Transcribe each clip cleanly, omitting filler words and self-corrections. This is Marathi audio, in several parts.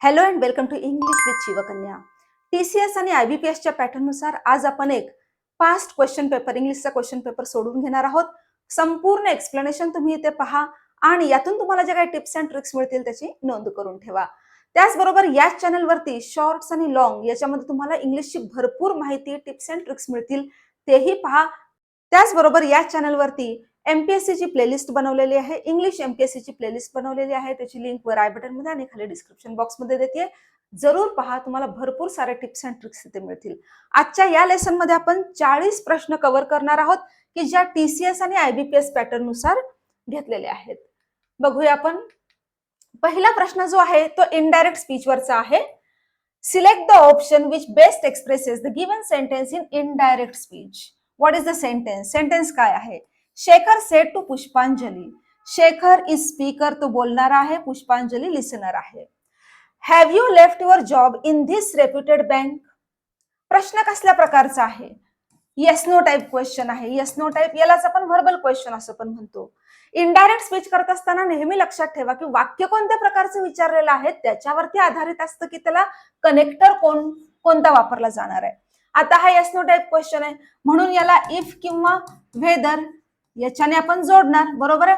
Hello and welcome to English with Shivkanya. TCS आणि IBPSच्या पॅटर्ननुसार आज आपण एक पास्ट क्वेश्चन पेपर, इंग्लिशचा क्वेश्चन पेपर सोडून घेणार आहोत. संपूर्ण एक्सप्लेनेशन तुम्ही इथे पहा आणि यातून तुम्हाला जे काही टिप्स अँड ट्रिक्स मिळतील त्याची नोंद करून ठेवा. त्याचबरोबर याच चॅनलवरती शॉर्ट्स आणि लॉंग याच्यामध्ये तुम्हाला इंग्लिशची भरपूर माहिती, टिप्स अँड ट्रिक्स मिळतील, तेही पहा. त्याचबरोबर या चॅनलवरती MPSC ची प्लेलिस्ट बनवलेली आहे, इंग्लिश MPSC ची प्लेलिस्ट बनवलेली आहे. त्याची लिंक वर आय बटन मध्ये आणि खाली डिस्क्रिप्शन बॉक्स मध्ये देते. जरूर पहा, तुम्हाला भरपूर सारे टिप्स अँड ट्रिक्स इथे मिळतील. आजच्या या लेसन मध्ये आपण 40 प्रश्न कव्हर करणार आहोत की ज्या TCS आणि IBPS पॅटर्न नुसार घेतलेले आहेत. बघूया आपण. पहिला प्रश्न जो आहे तो इनडायरेक्ट स्पीच वरचा आहे. Select the option which best expresses the given sentence in indirect speech. What is the sentence? Sentence काय आहे? शेखर सेड टू पुष्पांजली. शेखर इज स्पीकर, तो बोलणार आहे. पुष्पांजली लिसनर आहे. Have you left your job in this reputed bank? प्रश्न कसल्या प्रकारचा आहे? येस नो टाईप क्वेश्चन आहे. येस नो टाईप यालाच आपण व्हर्बल क्वेश्चन असं पण म्हणतो. इनडायरेक्ट स्पीच करत असताना नेहमी लक्षात ठेवा की वाक्य कोणत्या प्रकारचं विचारलेलं आहे त्याच्यावरती आधारित असतं की त्याला कनेक्टर कोणता वापरला जाणार आहे. आता हा येस नो टाईप क्वेश्चन आहे म्हणून याला इफ किंवा वेदर याच्याने आपण जोडणार, बरोबर आहे.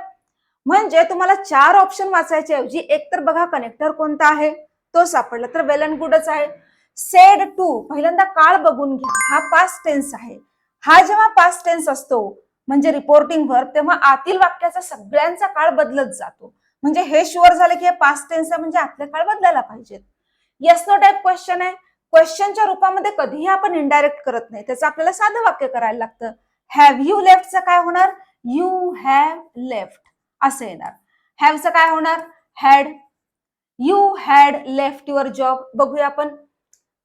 म्हणजे तुम्हाला 4 ऑप्शन वाचायचे ऐवजी एक तर बघा कनेक्टर कोणता आहे तो सापडला तर वेल अँड गुडच आहे. सेड टू, पहिल्यांदा काळ बघून घ्या, हा पास्ट टेन्स आहे. हा जेव्हा पास्ट टेन्स असतो म्हणजे रिपोर्टिंग वर्ब, तेव्हा आतील वाक्याचा सगळ्यांचा काळ बदलत जातो. म्हणजे हे शुअर झालं की हे पास्ट टेन्स आहे म्हणजे आतले काळ बदलायला पाहिजेत. येस नो टाईप क्वेश्चन आहे. क्वेश्चनच्या रूपामध्ये कधीही आपण इनडायरेक्ट करत नाही, त्याचं आपल्याला साधं वाक्य करायला लागतं. हॅव यू लेफ्टचं काय होणार? यू हॅव लेफ्ट असं येणार. हॅवचं काय होणार? Had. You had left your job. बघूया आपण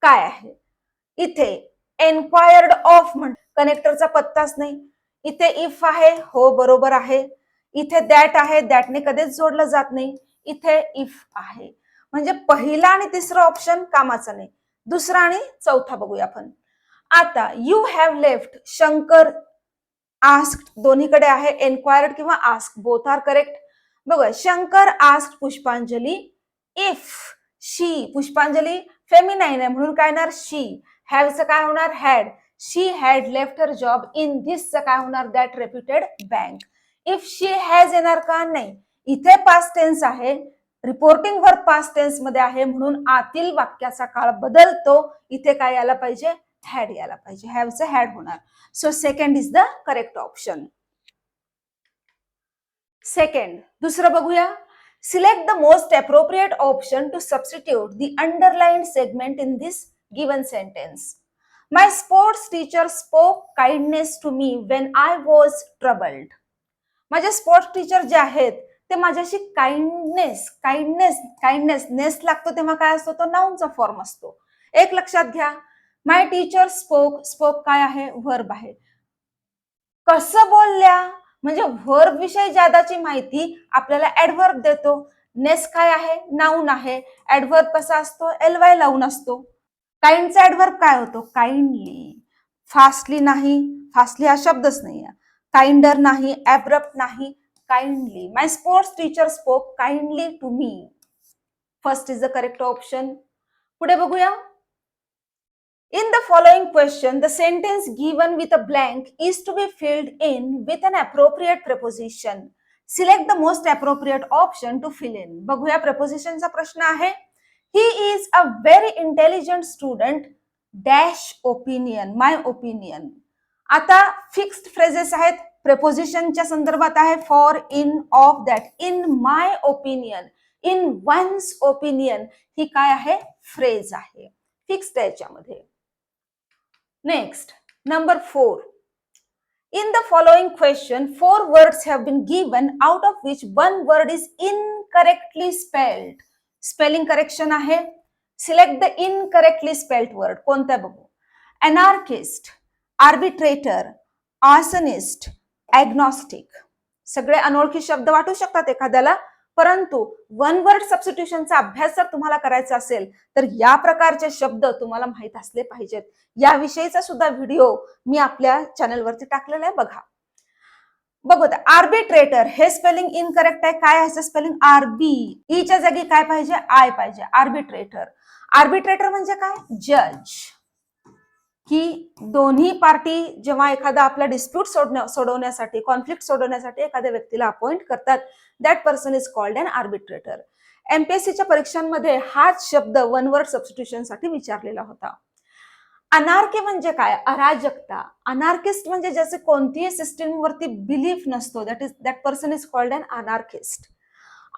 काय आहे. इथे एन्क्वायर्ड ऑफ म्हण, कनेक्टरचा पत्ताच नाही. इथे इफ आहे, हो बरोबर आहे. इथे दॅट आहे, दॅटने कधीच जोडलं जात नाही. इथे इफ आहे म्हणजे पहिला आणि तिसरा ऑप्शन कामाचा नाही. दुसरा आणि चौथा बघूया आपण. आता you have left, Shankar asked दोन्हीकडे आहे, एन्क्वायर्ड किंवा आस्क बोथ आर करेक्ट. बघा, शंकर आस्क्ड पुष्पांजली इफ शी, पुष्पांजली फेमिनाइन आहे म्हणून काय होणार? शी. हॅवचं काय होणार? Had. She had left her job in धिसचं काय होणार? That reputed bank. If she has येणार का? नाही. इथे पास्ट टेन्स आहे, रिपोर्टिंग वर्ब पास्ट टेन्स मध्ये आहे म्हणून आतील वाक्याचा काळ बदलतो. इथे काय यायला पाहिजे? हॅड यायला पाहिजे. हॅवचं हॅड होणार. So second is the correct option. Second, दुसरं बघूया. Select the most appropriate option to substitute the underlined segment in this given sentence. My sports teacher spoke kindness to me when I was troubled. माझे स्पोर्ट्स टीचर जे आहेत ते माझ्याशी काइंडनेस नेस लागतो तेव्हा काय असतो? तो नाउनचा फॉर्म असतो. एक लक्षात घ्या, माय टीचर स्पोक काय आहे? व्हर्ब आहे. कसं बोलल्या म्हणजे व्हर्ब विषयी जादाची माहिती आपल्याला ऍडव्हर्ब देतो. नेस काय आहे? नाउन आहे. ऍडव्हर्ब कसा असतो? LY लावून असतो. काइंडचा ऍडव्हर्ब काय होतो? काइंडली. फास्टली नाही, फास्टली हा शब्दच नाही. काइंडर नाही, ऍब्रप्ट नाही, kindly. My sports teacher spoke kindly to me. First is the correct option. पुढे बघूया. In the following question, the sentence given with a blank is to be filled in with an appropriate preposition. Select the most appropriate option to fill in. बघूया, prepositionचा प्रश्न आहे. He is a very intelligent student. Dash opinion, my opinion. आता फिक्स्ड फ्रेजेस आहेत, प्रेपोजिशनच्या संदर्भात आहे for, in, of, that. In my opinion, in one's opinion, ही काय आहे? फ्रेज आहे, फिक्स्ड आहे याच्यामध्ये. Next, number 4. In the following question, 4 words have been given out of which one word is incorrectly spelled. Spelling correction आहे. Select the incorrectly spelled word. कोणता बघू? Anarchist, arbitrator, arsonist, agnostic. सगळे अनोळखी शब्द वाटू शकतात एखाद्याला, परंतु वन वर्ड सबस्टिट्यूशनचा अभ्यास जर तुम्हाला करायचा असेल तर या प्रकारचे शब्द तुम्हाला माहित असले पाहिजेत. याविषयीचा सुद्धा व्हिडिओ मी आपल्या चॅनलवरती टाकलेला आहे, बघा. बघूया, आर्बिट्रेटर हे स्पेलिंग इनकरेक्ट आहे. काय आहे स्पेलिंग? आरबी. ईच्या जागी काय पाहिजे? आय पाहिजे. आर्बिट्रेटर. आर्बिट्रेटर म्हणजे काय? जज. की दोन्ही पार्टी जेव्हा एखादा आपला डिस्प्यूट सोडवण्यासाठी, कॉन्फ्लिक्ट सोडवण्यासाठी एखाद्या व्यक्तीला अपॉइंट करतात, that person is called an arbitrator. एमपीएससीच्या परीक्षांमध्ये हाच शब्द वन वर्ड सबस्टिट्यूशन साठी विचारलेला होता. अनार्की म्हणजे काय? अराजकता. अनार्किस्ट म्हणजे ज्याचे कोणतीही सिस्टीम वरती बिलीफ नसतो, that person is called an anarchist.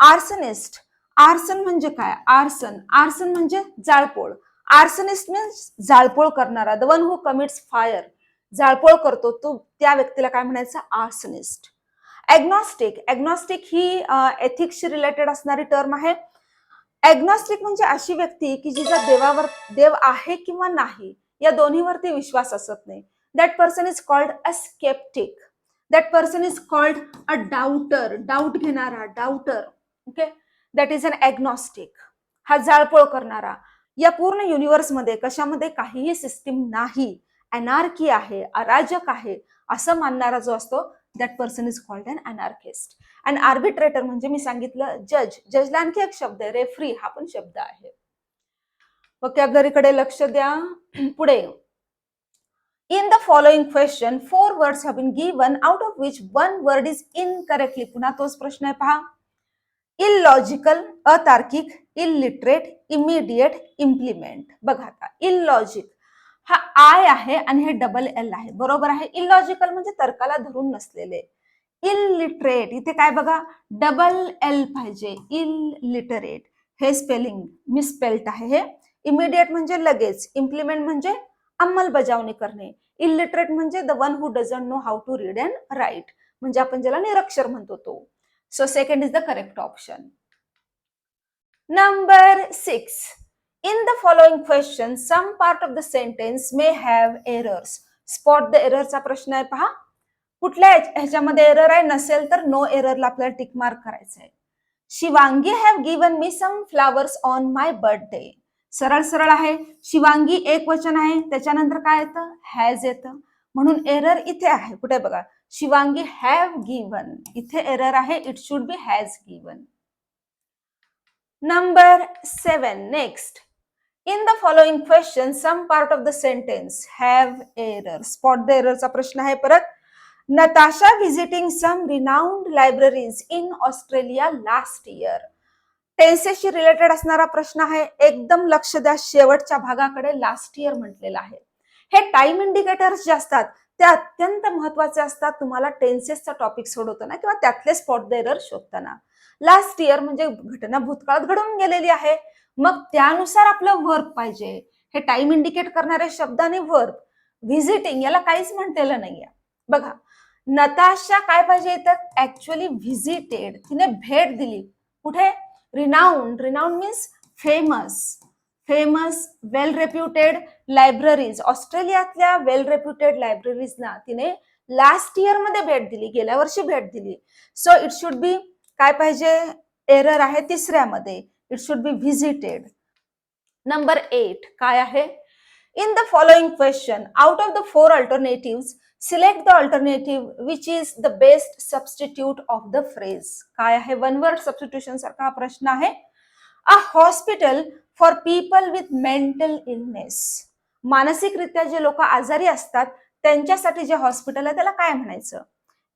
Arsonist. Arson म्हणजे काय? आर्सन. आर्सन म्हणजे जाळपोळ. आर्सनिस्ट मीन्स जाळपोळ करणारा, the one who commits fire. जाळपोळ करतो तो, त्या व्यक्तीला काय म्हणायचं? आर्सनिस्ट. ॲग्नॉस्टिक. ॲग्नॉस्टिक ही एथिक्सशी रिलेटेड असणारी टर्म आहे. ॲग्नॉस्टिक म्हणजे अशी व्यक्ती की जिचा देव आहे किंवा नाही या दोन्हीवरती विश्वास असत नाही. That person is called a sceptic. That person is called a doubter. Doubt घेणारा, doubter. Okay, that is an agnostic. हा जाळपोळ करणारा. या पूर्ण युनिव्हर्समध्ये कशामध्ये काहीही सिस्टीम नाही, अनार्की आहे, अराजक आहे असं मानणारा जो असतो, that person is called an anarchist. And arbitrator म्हणजे मी सांगितलं जज. जजला आणखी एक शब्द आहे, रेफरी हा पण शब्द आहे. वोकॅब्युलरीकडे लक्ष द्या. पुढे, in the following question 4 words have been given out of which 1 word is incorrectly. पुन्हा तोच प्रश्न आहे पहा. इलॉजिकल, अतार्किक, इलिटरेट, इमिडिएट, इम्प्लिमेंट. बघा आता, इलॉजिक हा आय आहे आणि हे डबल एल आहे. बरोबर आहे. इलॉजिकल म्हणजे तर्काला धरून नसलेले. इलिटरेट इथे काय बघा, डबल एल पाहिजे. इलिटरेट हे स्पेलिंग मिसस्पेल्ड आहे हे. इमिडिएट म्हणजे लगेच. इम्प्लिमेंट म्हणजे अंमलबजावणी करणे. इलिटरेट म्हणजे the one who doesn't know how to read and write, म्हणजे आपण ज्याला निरक्षर म्हणतो तो. So second is the correct option. Number 6. In the following question, some part of the sentence may have errors. Spot the error चा प्रश्न आहे पहा. कुठल्या ह्याच्यामध्ये एरर आहे? नसेल तर नो एररला आपल्याला टिक मार्क करायचं आहे. Shivangi have given me some flowers on my birthday. सरळ सरळ आहे. शिवांगी एक वचन आहे, त्याच्यानंतर काय येतं? हॅज येतं. म्हणून एरर इथे आहे. कुठे बघा, शिवांगी हॅव गिवन, इथे एरर आहे. It should be has given. Number 7. Next, in the following question some part of the sentence have error. Spot the एररचा प्रश्न आहे परत. Natasha visiting some renowned libraries in Australia last year. टेन्सेसशी रिलेटेड असणारा प्रश्न आहे. एकदम लक्ष द्या, शेवटच्या भागाकडे लास्ट इयर म्हटलेलं आहे. हे टाइम इंडिकेटर्स जे असतात ते अत्यंत महत्वाचे असतात तुम्हाला टेन्सेसचा टॉपिक सोडवताना किंवा त्यातले स्पॉट द एरर शोधताना. लास्ट इयर म्हणजे घटना भूतकाळात घडून गेलेली आहे, मग त्यानुसार आपलं वर्ब पाहिजे. हे टाइम इंडिकेट करणारे शब्द आणि वर्ब. व्हिजिटिंग याला काहीच म्हटलेलं नाहीये. बघा, नताशा काय पाहिजे इथं? ऍक्च्युअली व्हिजिटेड, तिने भेट दिली. कुठे? Renowned. Renowned means famous. Famous, well reputed libraries. ऑस्ट्रेलियातल्या वेल रेप्युटेड लायब्ररीजना तिने लास्ट इयर मध्ये भेट दिली, गेल्या वर्षी भेट दिली. सो इट शुड बी काय पाहिजे? एरर आहे तिसऱ्यामध्ये. It should be visited. Number 8 काय आहे? In the following question out of the 4 alternative select the alternative which is the best substitute of the phrase. काय आहे? वन वर्ड सबस्टिट्यूशन सारखा हा प्रश्न आहे. A hospital for people with mental illness. मानसिकरित्या जे लोक आजारी असतात त्यांच्यासाठी जे हॉस्पिटल आहे त्याला काय म्हणायचं?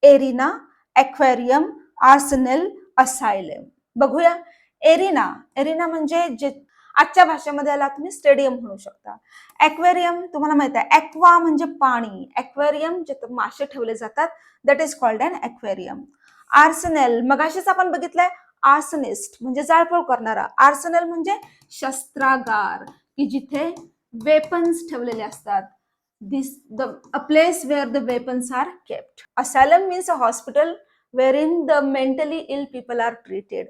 Arena, aquarium, arsenal, asylum. बघूया. एरिना. एरिना म्हणजे जे आजच्या भाषेमध्ये याला तुम्ही स्टेडियम म्हणू शकता. ॲक्वेरियम तुम्हाला माहित आहे, ॲक्वा म्हणजे पाणी. ॲक्वेरियम जिथे मासे ठेवले जातात, that is called an aquarium. Arsenal मगाशीच आपण बघितलंय, आर्सनिस्ट म्हणजे जाळपोळ करणारा. आर्सेनल म्हणजे शस्त्रागार, की जिथे वेपन्स ठेवलेले असतात. A place where the weapons are kept. Asylum means a hospital wherein the mentally ill people are treated.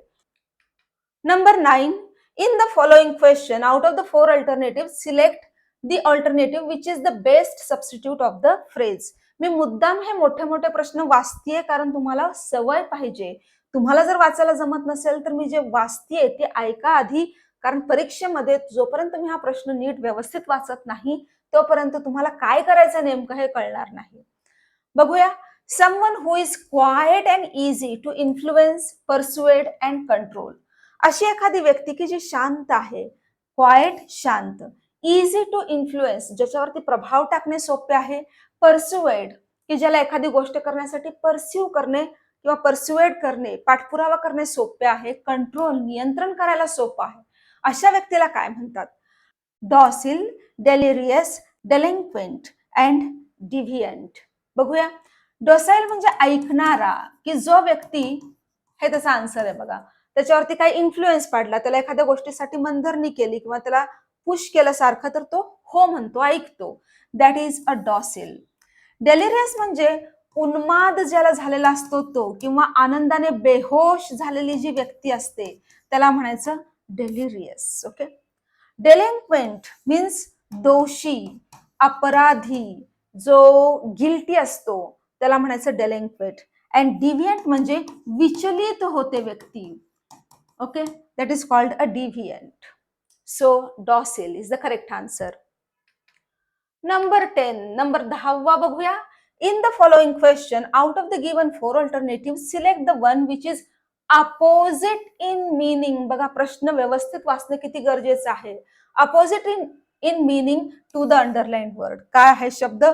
Number 9. In the following question, out of the 4 alternatives, select the alternative which is the best substitute of the phrase. मी मुद्दाम हे मोठे मोठे प्रश्न वाचतेय कारण तुम्हाला सवय पाहिजे. तुम्हाला जर वाचायला जमत नसेल तर मी जे वाचतेय ते ऐका आधी, कारण परीक्षेमध्ये जोपर्यंत तुम्ही हा प्रश्न नीट व्यवस्थित वाचत नाही तोपर्यंत तुम्हाला काय करायचं नेमकं हे कळणार नाही. बघूया. Someone who is quite and easy to influence, persuade and control. अशी एखादी व्यक्ती की जी शांत आहे, क्वाइट शांत, इझी टू इन्फ्लुएन्स ज्याच्यावरती प्रभाव टाकणे सोपे आहे, परसुएड की ज्याला एखादी गोष्ट करण्यासाठी परस्यू करणे किंवा परस्युएड करणे, पाठपुरावा करणे सोपे आहे, कंट्रोल नियंत्रण करायला सोपं आहे, अशा व्यक्तीला काय म्हणतात? डॉसिल, डेलिरियस, डेलिंक्वेंट अँड डिव्हियंट. बघूया. डोसाईल म्हणजे ऐकणारा, की जो व्यक्ती, हे त्याचा आन्सर आहे बघा, त्याच्यावरती काही इन्फ्लुएन्स पाडला, त्याला एखाद्या गोष्टीसाठी मनधरणी केली किंवा त्याला पुश केलं सारखं, तर तो हो म्हणतो, ऐकतो. दॅट इज अ डॉसिल. डेलिरियस म्हणजे उन्माद ज्याला झालेला असतो तो, किंवा आनंदाने बेहोश झालेली जी व्यक्ती असते त्याला म्हणायचं डेलिरियस. ओके. डेलिंक्वेंट मीन्स दोषी, अपराधी, जो गिल्टी असतो त्याला म्हणायचं डेलिंक्वेंट. अँड डिव्हियंट म्हणजे विचलित होते व्यक्ती. Okay, that is called a deviant. So docile is the correct answer. Number 10, number 10 बघूया. In the following question, out of the given 4 alternative, select the one which is opposite in meaning. बघा, प्रश्न व्यवस्थित वाचणं किती गरजेचं आहे. Opposite in meaning to the underline word. काय आहे शब्द?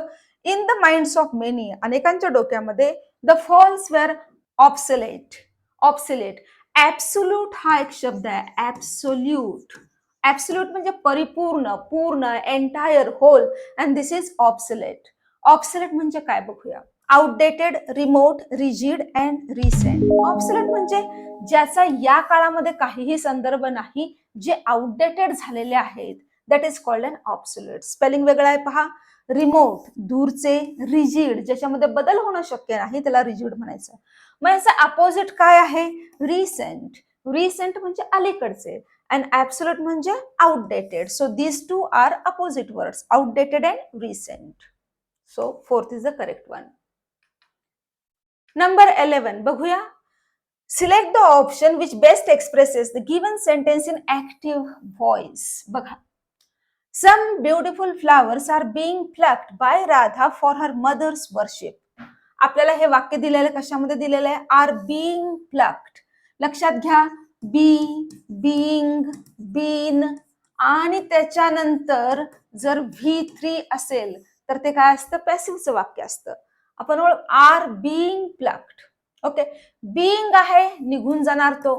In the minds of many, अनेकांच्या डोक्यामध्ये, the falls were obsolete. Obsolete. Absolute हा एक शब्द आहे, ऍब्सोल्यूट. ऍब्सोल्यूट म्हणजे परिपूर्ण, पूर्ण, entire, whole, and this is obsolete. Obsolete म्हणजे काय बघूया. Outdated, remote, rigid and recent. Obsolete म्हणजे ज्याचा या काळामध्ये काहीही संदर्भ नाही, जे आउटडेटेड झालेले आहेत, that is called an obsolete. Spelling वेगळा आहे पहा. रिमोट दूरचे, रिजिड ज्याच्यामध्ये बदल होणं शक्य नाही त्याला रिजिड म्हणायचं. मग याचं अपोजिट काय आहे? रिसेंट. रिसेंट म्हणजे अलीकडचे, and absolute म्हणजे outdated. So these two are opposite words, outdated and recent. So fourth is the correct one. Number 11 बघूया. Select the option which best expresses the given sentence in active voice. बघा. Some beautiful flowers are being plucked by Radha for her mother's worship. आपल्याला हे वाक्य दिलेलं कशामध्ये दिलेलं आहे? Are being plucked. लक्षात घ्या, बी, बीइंग, बीन आणि त्याच्यानंतर जर V3 असेल तर ते काय असतं? पॅसिव्हचं वाक्य असतं. आपण are being plucked. Okay. Being आहे, निघून जाणार तो.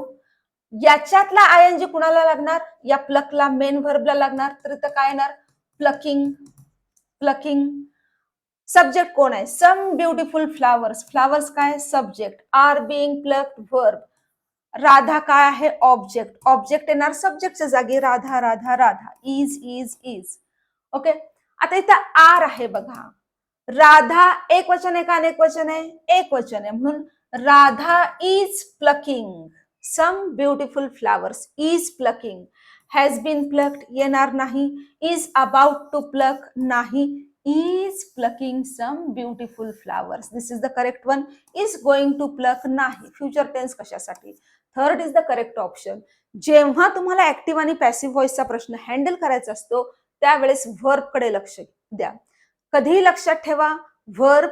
याच्यातला आयएनजी कुणाला लागणार? या प्लकला, मेन व्हर्बला लागणार. तर इथं काय येणार? प्लकिंग. प्लकिंग. सब्जेक्ट कोण आहे? Some beautiful flowers. फ्लावर्स काय? Subject. Are being plucked verb. Radha काय आहे? ऑब्जेक्ट. ऑब्जेक्ट येणार सब्जेक्टच्या जागी. Radha, Radha, Radha. Is, is, is. Okay. आता इथं आर आहे बघा. राधा एक वचन आहे का अनेक वचन आहे? एक वचन आहे, म्हणून Radha is plucking some beautiful flowers. Is plucking. Has been plucked येणार नाही. इज अबाउट टू प्लक नाही. Is plucking some beautiful flowers. This is the correct one. Is going to pluck नाही. फ्युचर टेन्स कशासाठी? Third is the correct option. जेव्हा तुम्हाला ऍक्टिव्ह आणि पॅसिव्ह व्हॉइसचा प्रश्न हँडल करायचा असतो त्यावेळेस व्हर्बकडे लक्ष द्या. कधीही लक्षात ठेवा, व्हर्ब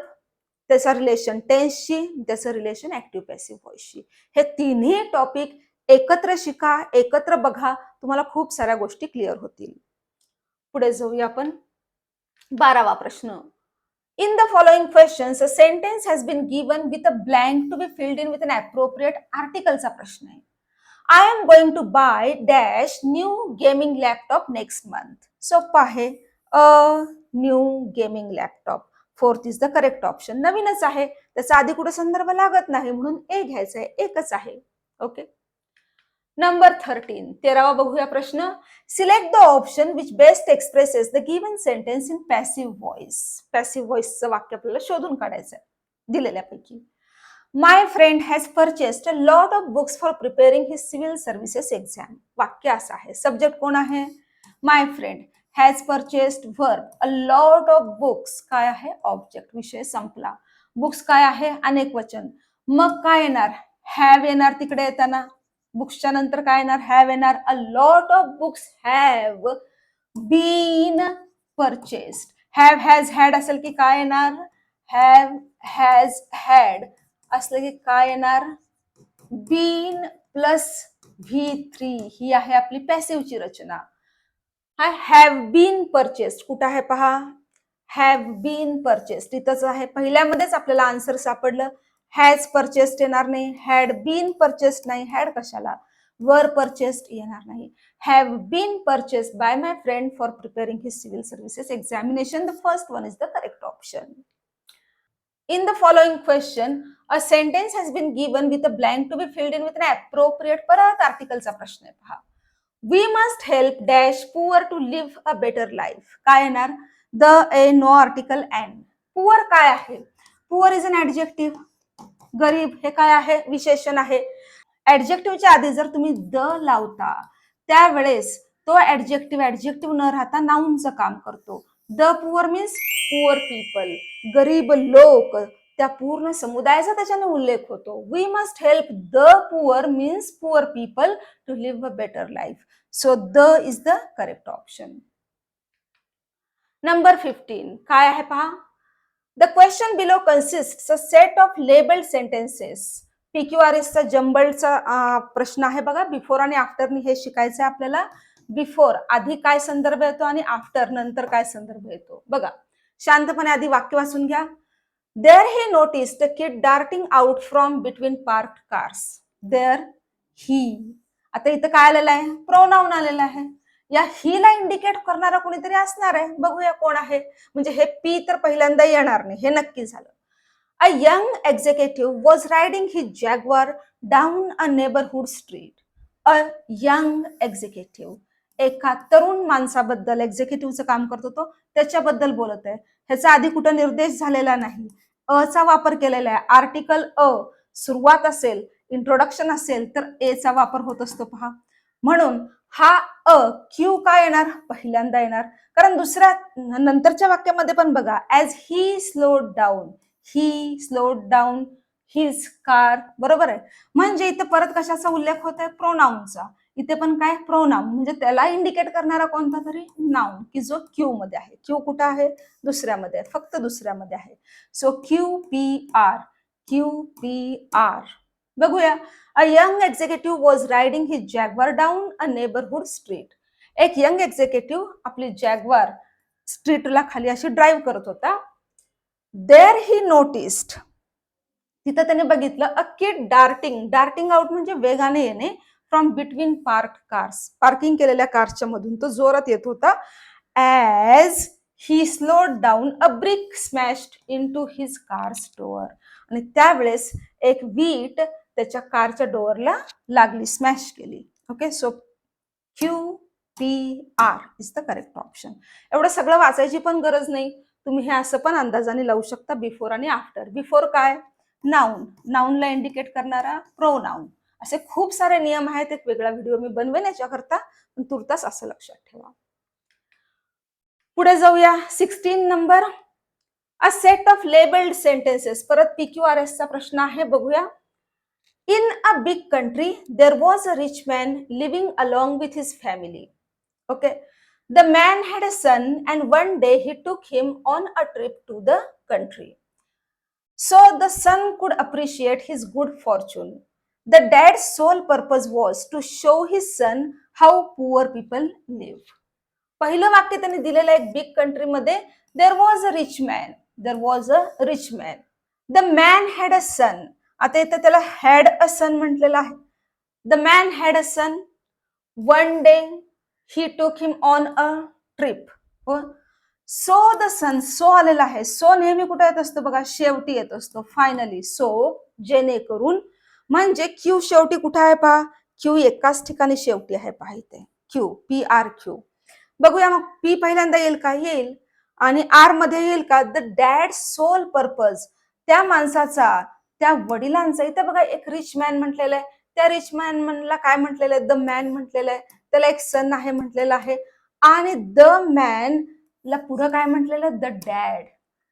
त्याचा रिलेशन टेन्सशी, त्याचं रिलेशन ऍक्टिव्ह पॅसिव्ह व्हॉइसशी. हे तिन्ही टॉपिक एकत्र शिका, एकत्र बघा, तुम्हाला खूप साऱ्या गोष्टी क्लिअर होतील. पुढे जाऊया आपण. 12वा प्रश्न. In the following questions, a sentence has been given with a blank to be filled in with an appropriate article चा प्रश्न आहे. I am going to buy dash new gaming laptop next month. सोपं आहे. A new gaming laptop. Fourth is the correct option. नवीनच आहे, त्याचा आधी कुठे संदर्भ लागत नाही म्हणून ए घ्यायचा आहे, एकच आहे. ओके. नंबर 13, 13वा बघूया प्रश्न. Select the option which best expresses the given sentence in passive voice. Passive व्हॉइसचं वाक्य आपल्याला शोधून काढायचं आहे दिलेल्यापैकी. My friend has purchased a lot of books for preparing his civil services exam. वाक्य असं आहे. सब्जेक्ट कोण आहे? My friend. Has purchased verb. A lot of books काय आहे? ऑब्जेक्ट. विषय संपला. बुक्स काय आहे? अनेक वचन. मग काय येणार? हॅव येणार तिकडे येताना. बुक्सच्या नंतर काय येणार? हॅव येणार. A lot of books have been purchased. Have, has, had असेल की काय येणार? हॅव, हॅज, हॅड असलं की काय येणार? बीन प्लस V3 ही आहे आपली पॅसिव्हची रचना. हा हॅव बीन परचेस्ड कुठं आहे पहा? हॅव बीन परचेस्ड इथंच आहे. पहिल्यामध्येच आपल्याला आन्सर सापडलं. हॅज परचेस्ड येणार नाही, हॅड बीन परचेस्ड नाही, हॅड कशाला? वर परचेस्ड येणार नाही. Have been purchased by my friend for preparing his civil services examination. The first one is the correct option. In the following question, a sentence has been given with a blank to be filled in with an appropriate. परत आर्टिकलचा प्रश्न आहे पहा. We must help dash poor to live a better life. काय येणार? The, a, no article and. Poor काय आहे? Poor is an adjective. गरीब हे काय आहे? विशेषण आहे. ऍडजेक्टिव्हच्या आधी जर तुम्ही द लावता त्यावेळेस तो ऍडजेक्टिव्ह न राहता नाऊनचं काम करतो. The poor means poor people, गरीब लोक, त्या पूर्ण समुदायाचा त्याच्याने उल्लेख होतो. We must help the poor means poor people to live a better life. So the is the correct option. Number 15 काय आहे पहा? The question below consist a set of labelled sentences. PQRSचा जंबलचा प्रश्न आहे बघा. बिफोर आणि आफ्टर हे शिकायचं आहे आपल्याला. बिफोर आधी काय संदर्भ येतो आणि आफ्टर नंतर काय संदर्भ येतो बघा. शांतपणे आधी वाक्य वाचून घ्या. There he noticed a kid darting out from between parked cars. There he, आता इथं काय आलेलं आहे? प्रोनाउन आलेलं आहे. या ही ला इंडिकेट करणारा कोणीतरी असणार आहे. बघूया कोण आहे. म्हणजे हे पी तर पहिल्यांदा येणार नाही, हे नक्की झालं. A young executive was riding his Jaguar down a neighborhood street. A young executive, एका तरुण माणसाबद्दल, एक्झिक्युटिव्हचं काम करतो तो, त्याच्याबद्दल बोलत आहे. ह्याचा आधी कुठं निर्देश झालेला नाही. अचा वापर केलेला आहे. आर्टिकल अ सुरुवात असेल, इंट्रोडक्शन असेल तर एचा वापर होत असतो पहा. म्हणून हा अ क्यू काय येणार? पहिल्यांदा येणार. कारण दुसऱ्या नंतरच्या वाक्यामध्ये पण बघा, as he slowed down, he slowed down his car, बरोबर आहे. म्हणजे इथं परत कशाचा उल्लेख होत आहे? प्रोनाऊनचा. इथे पण काय? प्रोनाऊन, म्हणजे त्याला इंडिकेट करणारा कोणता तरी नाऊन की जो क्यू मध्ये आहे. क्यू कुठं आहे? दुसऱ्यामध्ये आहे, फक्त दुसऱ्यामध्ये आहे. So Q P R, Q P R. बघूया. A young executive was riding his Jaguar down a neighbourhood street. एक यंग एक्झिक्युटिव्ह आपली जॅग्वार स्ट्रीटला खाली अशी ड्राईव्ह करत होता. देअर ही नोटिस्ड, तिथं त्याने बघितलं a kid darting, darting out म्हणजे वेगाने येणे, from between park cars, parking केलेल्या कारच्या मधून तो जोरात येत होता. As he slowed down a brick smashed into his car's door. आणि त्यावेळेस एक वीट त्याच्या कारच्या डोअरला लागली, स्मॅश केली. Okay, so Q P R is the correct option. एवढं सगळं वाचायची पण गरज नाही. तुम्ही हे असं पण अंदाजाने लावू शकता, बिफोर आणि आफ्टर. बिफोर काय? नाऊन, नाऊनला इंडिकेट करणारा प्रोनाऊन. असे खूप सारे नियम आहेत. एक वेगळा व्हिडिओ मी बनवेन याच्याकरता, पण तुर्तास असं लक्षात ठेवा. पुढे जाऊया. 16 number, a set of labelled sentences. परत PQRSचा प्रश्न आहे, बघूया. In a big country, there was a rich man living along with his family. Okay. The man had a son and one day he took him on a trip to the country. So the son could appreciate his good fortune. The dad's sole purpose was to show his son how poor people live. पहिलं वाक्य त्यांनी दिलेलं एक बिग कंट्री मध्ये, there was a rich man, there was a rich man. The man had a son. आता इथं त्याला हॅड अ सन म्हटलेलं आहे. The man had a son. One day he took him on a trip. So the son, so आलेला आहे. सो नेहमी कुठे येत असतो बघा? शेवटी येत असतो, फायनली. सो जेणेकरून, म्हणजे क्यू शेवटी कुठे आहे पहा? क्यू एकाच ठिकाणी शेवटी आहे पहा इथे. Q P R Q. बघूया मग पी पहिल्यांदा येईल का? येईल. आणि आर मध्ये येईल का? द डॅड सोल पर्पज, त्या माणसाचा, त्या वडिलांचा. इथे बघा एक रिच मॅन म्हटलेलं आहे. त्या रिच मॅन म्हणला काय म्हटलेलं आहे? द मॅन म्हटलेलं आहे. त्याला एक सन आहे म्हटलेलं आहे. आणि द मॅन ला पुढं काय म्हटलेलं? The dad.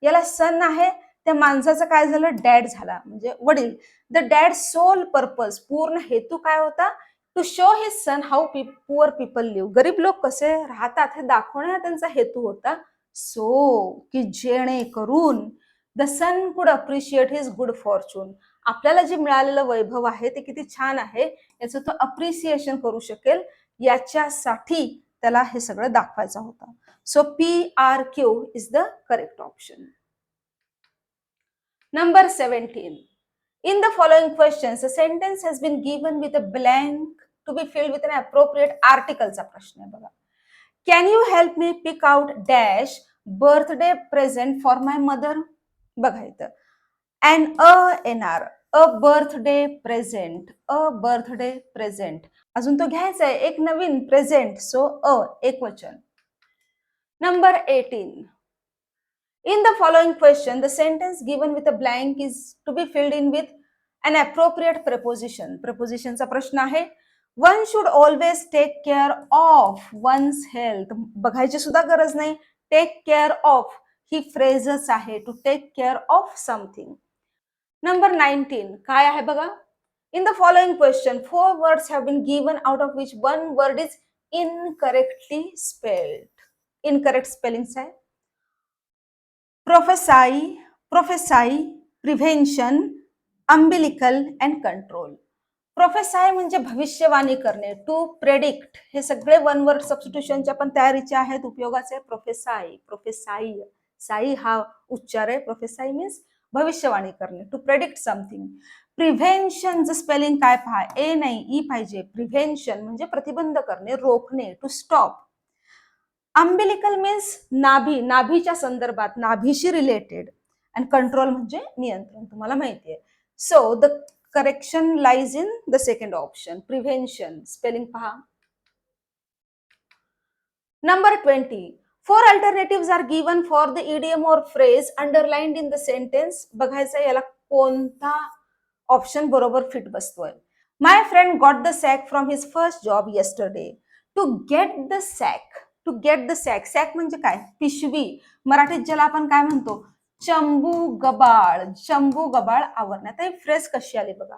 याला सन आहे, त्या माणसाचं काय झालं? डॅड झाला, म्हणजे वडील. द डॅड सोल पर्पज, पूर्ण हेतू काय होता? To show his son how poor people live, गरीब लोक कसे राहतात हे दाखवणे हा त्यांचा हेतू होता. सो की जेणेकरून द सन कुड अप्रिशिएट हिज गुड फॉर्च्यून. आपल्याला जे मिळालेलं वैभव आहे ते किती छान आहे याचं तो अप्रिसिएशन करू शकेल, याच्यासाठी त्याला हे सगळं दाखवायचं होतं. So PRQ is the correct option. Number 17. In the following questions, a sentence has been given with a blank to be filled with an appropriate article चा प्रश्न आहे बघा. Can you help me pick out dash birthday present for my mother? बघा इथं NR, a birthday present. अजून तो घ्यायचा आहे एक नवीन प्रेझेंट, सो एक वचन. Number 18. In the following question, the sentence given with a blank is to be filled in with an appropriate preposition. Preposition चा प्रश्न आहे. One should always take care of one's health. बघायची सुद्धा गरज नाही. Take care of ही फ्रेजच आहे, to take care of something. Number 19. काय आहे बघा. In the following question, 4 words have been given out of which one word is incorrectly spelled. Incorrect spellings आहे. प्रोफेसाई, प्रिव्हेन्शन, अम्बिलिकल अँड कंट्रोल. प्रोफेसाई म्हणजे भविष्यवाणी करणे, टू प्रेडिक्ट. हे सगळे वन वर्ड सबस्टिट्यूशनच्या पण तयारीचे आहेत, उपयोगाचे. प्रोफेसाई, साई हा उच्चार आहे. प्रोफेसाई मीन्स भविष्यवाणी करणे, टू प्रेडिक्ट समथिंग. प्रिव्हेन्शनचं स्पेलिंग काय पहा, ए नाही ई पाहिजे. प्रिव्हेन्शन म्हणजे प्रतिबंध करणे, रोखणे, टू स्टॉप. अम्बिलिकल मीन्स नाभी, नाभीच्या संदर्भात, नाभीशी रिलेटेड. अँड कंट्रोल म्हणजे नियंत्रण, तुम्हाला माहिती आहे. So the correction lies in the second option, prevention. Spelling पहा. Number 20. 4 alternatives are given for the idiom or phrase underlined in the sentence. बघायचं याला कोणता ऑप्शन बरोबर फिट बसतोय. My friend got the sack from his first job yesterday. To get the sack, to get the sack. Sack म्हणजे काय, पिशवी. मराठीत ज्याला आपण काय म्हणतो, चंबू गबाळ. चंबू गबाळ आवरण्यात. ही फ्रेज कशी आली बघा.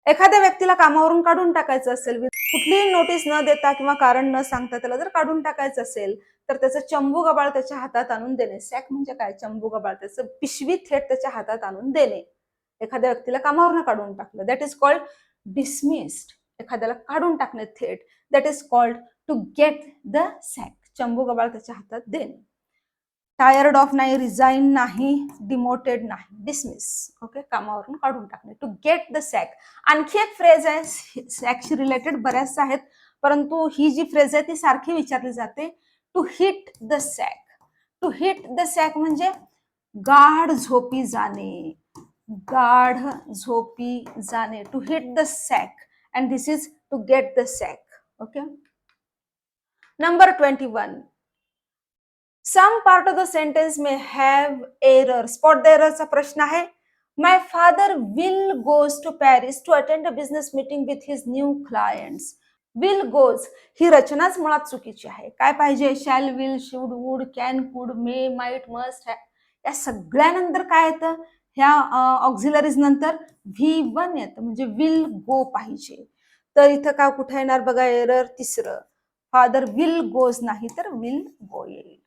एखाद्या व्यक्तीला कामावरून काढून टाकायचं असेल, कुठलीही नोटीस न देता किंवा कारण न सांगता त्याला जर काढून टाकायचं असेल तर त्याचं चंबू गबाळ त्याच्या हातात आणून देणे. सॅक म्हणजे काय, चंबू गबाळ, त्याचं पिशवी थेट त्याच्या हातात आणून देणे. एखाद्या व्यक्तीला कामावरून काढून टाकलं, दॅट इज कॉल्ड डिसमिस्ड. एखाद्याला काढून टाकणे थेट, that is called to get the sack. चंबू गबाळ त्याच्या हातात देणे. टायर्ड ऑफ नाही, रिझाईन नाही, डिमोटेड नाही, डिसमिस. ओके, कामावरून काढून टाकणे, टू गेट द सॅक. आणखी एक फ्रेज आहे सॅकशी रिलेटेड, बऱ्याच आहेत, परंतु ही जी फ्रेज आहे ती सारखी विचारली जाते, to hit the sack. To hit the sack म्हणजे गाढ झोपी जाणे, गाढ झोपी जाणे. To hit the sack and this is to get the sack. Okay. Number 21. Some part of the sentence may have error. Spot the error चा प्रश्न आहे. My father will goes to Paris to attend a business meeting with his new clients. Will goes ही रचनाच मुळात चुकीची आहे. काय पाहिजे, shall, will, should, would, can, could, may, might, must. या सगळ्यानंतर काय येतं, ह्या ऑक्झिलरीज नंतर V1 येतं, म्हणजे will go पाहिजे. तर इथं का कुठे येणार बघा एरर, तिसरं. फादर विल गोज नाही तर विल गो येईल.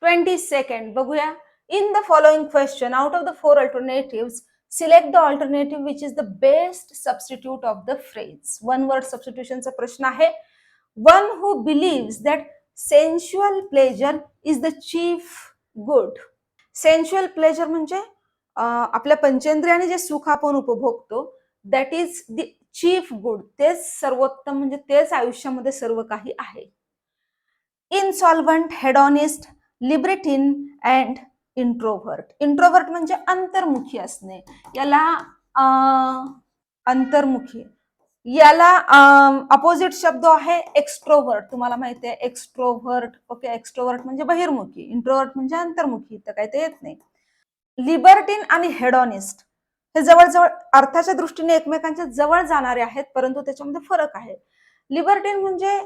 22nd बघूया. In the following question, out of the 4 alternatives, select the alternative which is the best substitute of the phrase. One word substitution चा प्रश्न आहे. One who believes that sensual pleasure is the chief good. Sensual pleasure म्हणजे आपल्या पंचेंद्रियाने जे सुख आपण उपभोगतो, that is the chief good. तेच सर्वोत्तम, म्हणजे तेच आयुष्यामध्ये सर्व काही आहे. Insolvent, hedonist, libertine and introvert. Introvert म्हणजे अंतर्मुखी असणे, याला अंतर्मुखी, याला अपोजिट शब्द आहे एक्स्ट्रोव्हर्ट. तुम्हाला माहिती आहे एक्स्ट्रोव्हर्ट. ओके, एक्स्ट्रोव्हर्ट म्हणजे बहिर्मुखी, इंट्रोव्हर्ट म्हणजे अंतर्मुखी. तर काय ते येत नाही. लिबर्टिन आणि हेडॉनिस्ट हे जवळजवळ अर्थाच्या दृष्टीने एकमेकांच्या जवळ जाणारे आहेत, परंतु त्याच्यामध्ये फरक आहे. लिबर्टिन म्हणजे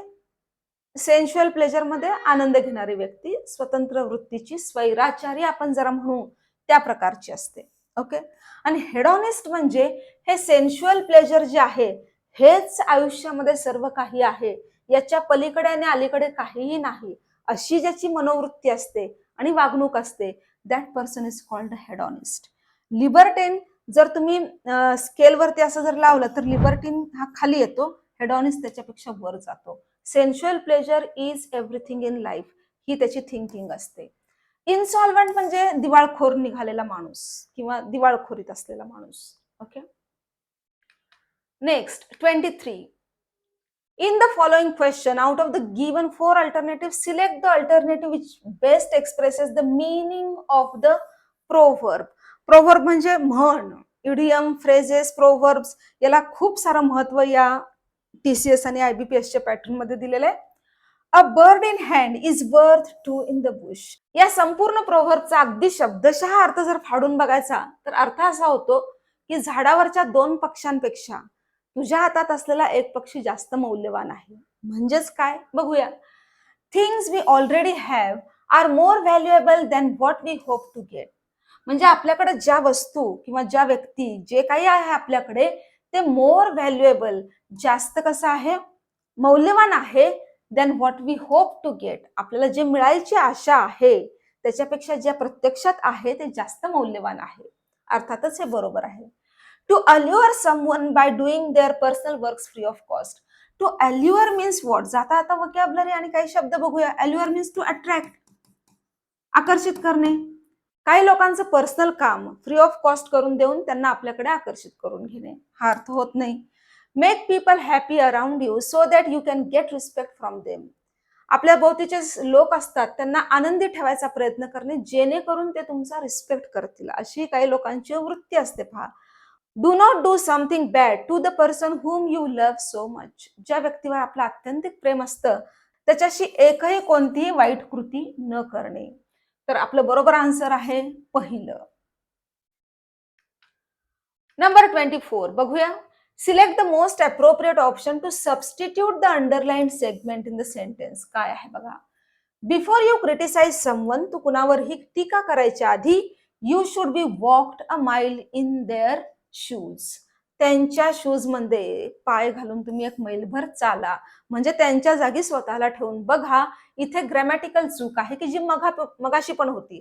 सेन्शुअल प्लेजर मध्ये आनंद घेणारी व्यक्ती, स्वतंत्र वृत्तीची, स्वैराचारी आपण जरा म्हणू त्या प्रकारची असते. ओके. आणि हेडॉनिस्ट म्हणजे हे सेन्शुअल प्लेजर जे आहे हेच आयुष्यामध्ये सर्व काही आहे, याच्या पलीकडे आणि अलीकडे काहीही नाही, अशी ज्याची मनोवृत्ती असते आणि वागणूक असते, दॅट पर्सन इज कॉल्ड हेडॉनिस्ट. लिबर्टेन जर तुम्ही स्केलवरती असं जर लावलं तर लिबर्टीन हा खाली येतो, हेडॉनिस्ट त्याच्यापेक्षा वर जातो. Sensual pleasure is everything in life, ही त्याची थिंकिंग असते. इनसॉल्वंट म्हणजे दिवाळखोर निघालेला माणूस किंवा दिवाळखोरीत असलेला माणूस. Okay. Next 23. In the following question, out of the given 4 alternatives, select the alternative which best expresses the meaning of the proverb. Proverb म्हणजे म्हण, इडियम, फ्रेजेस, प्रोव्हर्ब्स, याला खूप सारं महत्व या TCS आणि IBPSच्या पॅटर्न मध्ये दिलेलं आहे. A bird in hand is worth 2 in the Bush. या संपूर्ण प्रोव्हर्बचा अगदी शब्दशः अर्थ जर फाडून बघायचा तर अर्थ असा होतो की झाडावरच्या 2 पक्ष्यांपेक्षा तुझ्या हातात असलेला एक पक्षी जास्त मौल्यवान आहे. म्हणजेच काय बघूया. Things we already have are more valuable than what we hope to get. म्हणजे आपल्याकडे ज्या वस्तू किंवा ज्या व्यक्ती जे काही आहे आपल्याकडे ते मोर व्हॅल्युएबल, जास्त कसं आहे, मौल्यवान आहे, than what we hope to get. आपल्याला जे मिळायची आशा आहे त्याच्यापेक्षा ज्या प्रत्यक्षात आहे ते जास्त मौल्यवान आहे. अर्थातच हे बरोबर आहे. To allure someone by doing their personal works free of cost. To allure means what? जाता आता vocabulary आणि काही शब्द बघूया. Allure means to attract, आकर्षित करणे. काही लोकांचं पर्सनल काम फ्री ऑफ कॉस्ट करून देऊन त्यांना आपल्याकडे आकर्षित करून घेणे, हा अर्थ होत नाही. Make people happy around you so that you can get respect from them. आपल्या भोवतीचे लोक असतात त्यांना आनंदी ठेवायचा प्रयत्न करणे जेणेकरून ते तुमचा रिस्पेक्ट करतील, अशी काही लोकांची वृत्ती असते. पहा, do not do something bad to the person whom you love so much. ज्या व्यक्तीवर आपलं अत्यंतिक प्रेम असतं त्याच्याशी एकही कोणतीही वाईट कृती न करणे. तर आपलं बरोबर आन्सर आहे पहिलं. नंबर 24 बघूया. Select the most appropriate option to substitute the underline segment in the sentence. काय आहे बघा. बिफोर यू क्रिटिसाइज समवन, तू कुणावरही टीका करायच्या आधी, you should be walked a mile in their shoes. त्यांच्या शूज मध्ये पाय घालून तुम्ही एक मैलभर चाला, म्हणजे त्यांच्या जागी स्वतःला ठेवून बघा. इथे ग्रॅमॅटिकल चूक आहे की जी मगाशी पण होती.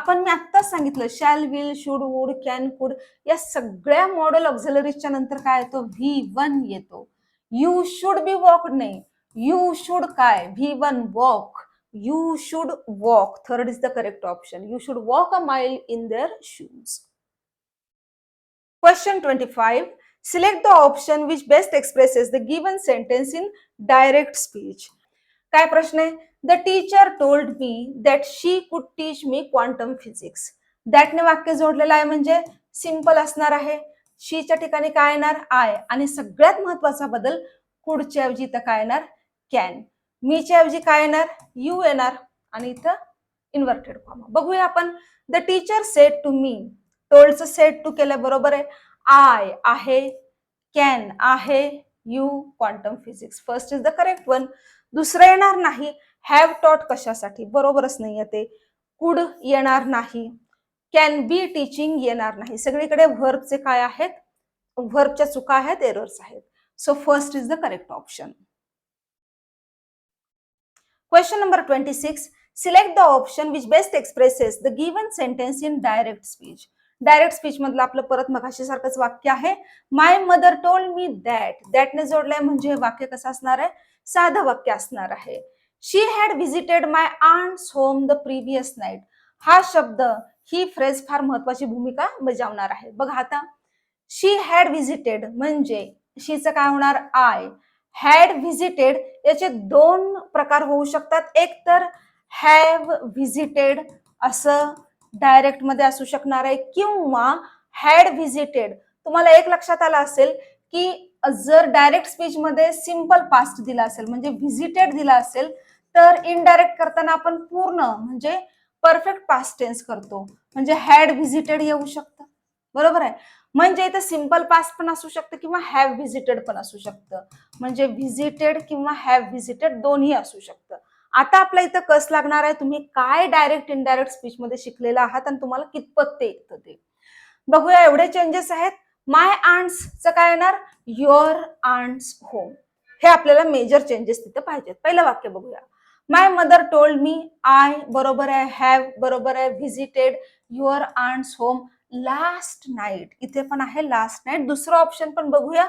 मी आत्ताच सांगितलं, shall, will, should, would, can, कुड या सगळ्या मॉडेल ऑक्झिलरीजच्या नंतर काय येतो, V1 येतो. यू शुड बी वॉक्ड नाही, यू शुड काय, V1 walk. You should walk, third is the correct option. You should walk a mile in their shoes. Question 25. Select the option which best expresses the given sentence in direct speech. काय प्रश्न आहे. The teacher told me that she could teach me quantum physics. That ने वाक्य जोडलेलं आहे म्हणजे सिंपल असणार आहे. शीच्या ठिकाणी काय येणार, आय, आणि सगळ्यात महत्वाचा बदल, कुडच्या ऐवजी इथं काय येणार, कॅन. मीच्या ऐवजी काय येणार, यू येणार, आणि इथं इन्व्हर्टेड कॉमा. बघूया आपण. The teacher said to me, टोल्डचं सेड टू केलं बरोबर आहे. आय आहे, कॅन आहे, you quantum physics. First is the correct one. दुसरं येणार नाही. हॅव टॉट कशासाठी, बरोबरच नाही ते. कुड येणार नाही. कॅन बी टीचिंग येणार नाही. सगळीकडे व्हर्बचे काय आहेत, व्हर्बच्या चुका आहेत, एरर्स आहेत. So first is the correct option. Question number 26. Select the option which best expresses the given sentence in direct speech. Direct speech मधलं आपलं परत मगाशी सारखंच वाक्य आहे. My mother told me that. दॅटने जोडलंय म्हणजे वाक्य कसं असणार आहे, साधं वाक्य असणार आहे. She had visited my aunt's home the previous night. हा शब्द, ही फ्रेज फार महत्वाची भूमिका बजावणार आहे. बघा आता, शी हॅड व्हिजिटेड म्हणजे शीचं काय होणार, आय. हॅड व्हिजिटेड याचे 2 प्रकार होऊ शकतात. एक तर हॅव व्हिजिटेड असं डायरेक्ट मध्ये असू शकणार आहे, किंवा हॅड व्हिजिटेड. तुम्हाला एक लक्षात आलं असेल की जर डायरेक्ट स्पीच मध्ये सिंपल पास्ट दिला असेल म्हणजे व्हिजिटेड दिला असेल तर इनडायरेक्ट करताना आपण पूर्ण म्हणजे परफेक्ट पास्ट टेन्स करतो, म्हणजे हॅड व्हिजिटेड येऊ शकतं. बरोबर आहे. म्हणजे इथं सिंपल पास्ट पण असू शकतं किंवा हॅव व्हिजिटेड पण असू शकतं. म्हणजे व्हिजिटेड किंवा हॅव व्हिजिटेड दोन्ही असू शकतं. आता आपल्या इथं कस लागणार आहे, तुम्ही काय डायरेक्ट इनडायरेक्ट स्पीच मध्ये शिकलेला आहात आणि तुम्हाला कितपत ते येतं ते बघूया. एवढे चेंजेस आहेत. माय आंट्सचं काय येणार, युअर आंट्स होम. हे आपल्याला मेजर चेंजेस तिथे पाहिजेत. पहिलं वाक्य बघूया. My mother told me, I बरोबर आहे, हॅव बरोबर आहे, visited your aunt's home last night, इथे पण आहे लास्ट नाईट. दुसरं ऑप्शन पण बघूया.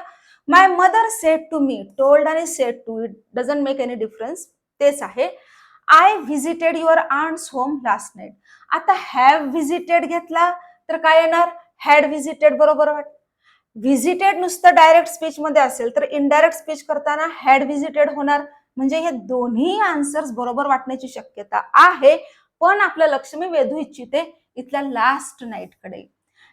My mother said to me, told आणि said to, it doesn't make any difference, तेच आहे. I visited your aunt's home last night. आता हॅव व्हिजिटेड घेतला तर काय येणार, हॅड व्हिजिटेड बरोबर वाट. व्हिजिटेड नुसतं डायरेक्ट स्पीच मध्ये असेल तर इनडायरेक्ट स्पीच करताना हॅड व्हिजिटेड होणार. म्हणजे हे दोन्ही आन्सर्स बरोबर वाटण्याची शक्यता आहे. पण आपलं लक्ष मी वेधू इच्छिते इथल्या लास्ट नाईट कडे.